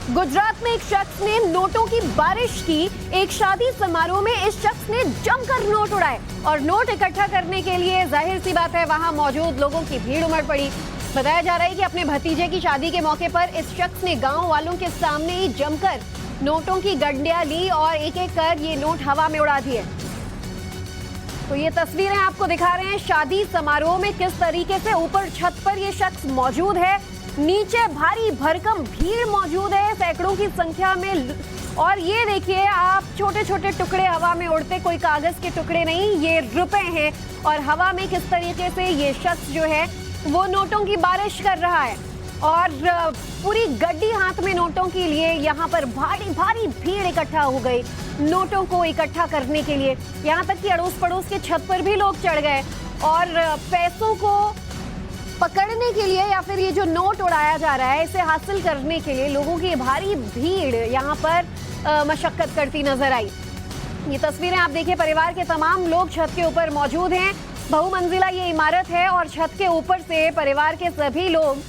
गुजरात में एक शख्स ने नोटों की बारिश की। एक शादी समारोह में इस शख्स ने जमकर नोट उड़ाए और नोट इकट्ठा करने के लिए जाहिर सी बात है वहां मौजूद लोगों की भीड़ उमड़ पड़ी। बताया जा रहा है कि अपने भतीजे की शादी के मौके पर इस शख्स ने गांव वालों के सामने ही जमकर नोटों की गड्डियां ली और एक एक कर ये नोट हवा में उड़ा दिए। तो ये तस्वीरें आपको दिखा रहे हैं शादी समारोह में किस तरीके से ऊपर छत पर ये शख्स मौजूद है, नीचे भारी भरकम भीड़ मौजूद है सैकड़ों की संख्या में। और ये देखिए आप, छोटे छोटे टुकड़े हवा में उड़ते, कोई कागज के टुकड़े नहीं, ये रुपए हैं और हवा में किस तरीके से ये शख्स जो है वो नोटों की बारिश कर रहा है और पूरी गड्डी हाथ में नोटों के लिए यहाँ पर भारी भारी भीड़ इकट्ठा हो गई नोटों को इकट्ठा करने के लिए। यहाँ तक कि अड़ोस पड़ोस के छत पर भी लोग चढ़ गए और पैसों को पकड़ने के लिए या फिर ये जो नोट उड़ाया जा रहा है इसे हासिल करने के लिए लोगों की भारी भीड़ यहाँ पर मशक्कत करती नजर आई। ये तस्वीरें आप देखिए, परिवार के तमाम लोग छत के ऊपर मौजूद हैं। बहुमंजिला ये इमारत है और छत के ऊपर से परिवार के सभी लोग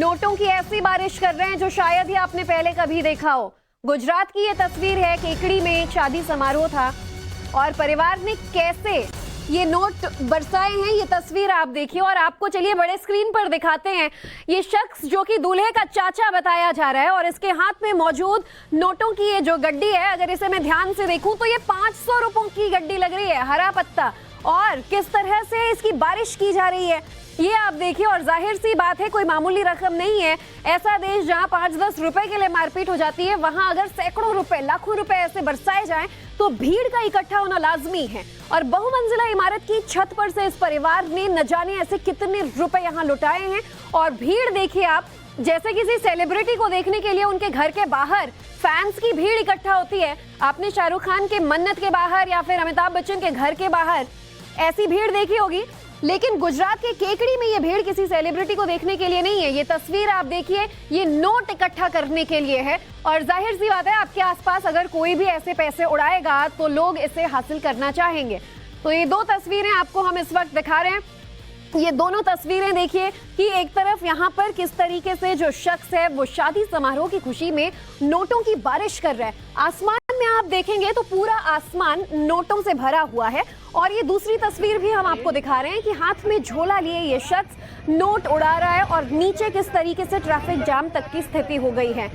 नोटों की ऐसी बारिश कर रहे हैं जो शायद ही आपने पहले कभी देखा हो। गुजरात की ये तस्वीर है, केकड़ी में एक शादी समारोह था और परिवार ने कैसे ये नोट बरसाए हैं ये तस्वीर आप देखिए। और आपको चलिए बड़े स्क्रीन पर दिखाते हैं। ये शख्स जो कि दूल्हे का चाचा बताया जा रहा है और इसके हाथ में मौजूद नोटों की ये जो गड्डी है, अगर इसे मैं ध्यान से देखूं तो ये 500 रुपयों की गड्डी लग रही है, हरा पत्ता, और किस तरह से इसकी बारिश की जा रही है ये आप देखिए। और जाहिर सी बात है कोई मामूली रकम नहीं है। ऐसा देश जहां 5-10 रुपए के लिए मारपीट हो जाती है, वहां अगर सैकड़ों रुपए, लाखों रुपए ऐसे बरसाए जाएं तो भीड़ का इकट्ठा होना लाजमी है। और बहुमंजिला इमारत की छत पर से इस परिवार ने न जाने ऐसे कितने रुपए यहाँ लुटाए हैं। और भीड़ देखिए आप, जैसे किसी सेलिब्रिटी को देखने के लिए उनके घर के बाहर फैंस की भीड़ इकट्ठा होती है। आपने शाहरुख खान के मन्नत के बाहर या फिर अमिताभ बच्चन के घर के बाहर ऐसी भीड़ देखी होगी, लेकिन गुजरात के केकड़ी में ये भीड़ किसी सेलिब्रिटी को देखने के लिए नहीं है। ये तस्वीर आप देखिए, ये नोट इकट्ठा करने के लिए है। और जाहिर सी बात है आपके आसपास अगर कोई भी ऐसे पैसे उड़ाएगा तो लोग इसे हासिल करना चाहेंगे। तो ये दो तस्वीरें आपको हम इस वक्त दिखा रहे हैं। ये दोनों तस्वीरें देखिए कि एक तरफ यहाँ पर किस तरीके से जो शख्स है वो शादी समारोह की खुशी में नोटों की बारिश कर रहा है। आसमान में आप देखेंगे तो पूरा आसमान नोटों से भरा हुआ है। और ये दूसरी तस्वीर भी हम आपको दिखा रहे हैं कि हाथ में झोला लिए ये शख्स नोट उड़ा रहा है और नीचे किस तरीके से ट्रैफिक जाम तक की स्थिति हो गई है।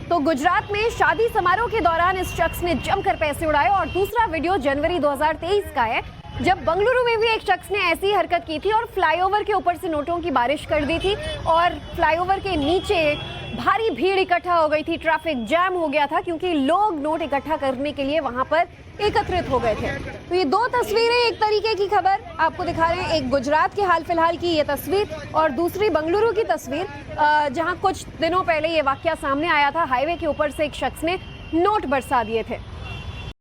तो गुजरात में शादी समारोह के दौरान इस शख्स ने जमकर पैसे उड़ाए। और दूसरा वीडियो जनवरी 2023 का है, जब बंगलुरु में भी एक शख्स ने ऐसी हरकत की थी और फ्लाईओवर के ऊपर से नोटों की बारिश कर दी थी और फ्लाईओवर के नीचे भारी भीड़ इकट्ठा हो गई थी, ट्रैफिक जैम हो गया था क्योंकि लोग नोट इकट्ठा करने के लिए वहां पर एकत्रित हो गए थे। तो ये दो तस्वीरें एक तरीके की खबर आपको दिखा रहे हैं, एक गुजरात के हाल फिलहाल की ये तस्वीर और दूसरी बंगलुरु की तस्वीर, जहां कुछ दिनों पहले ये वाकया सामने आया था। हाईवे के ऊपर से एक शख्स ने नोट बरसा दिए थे।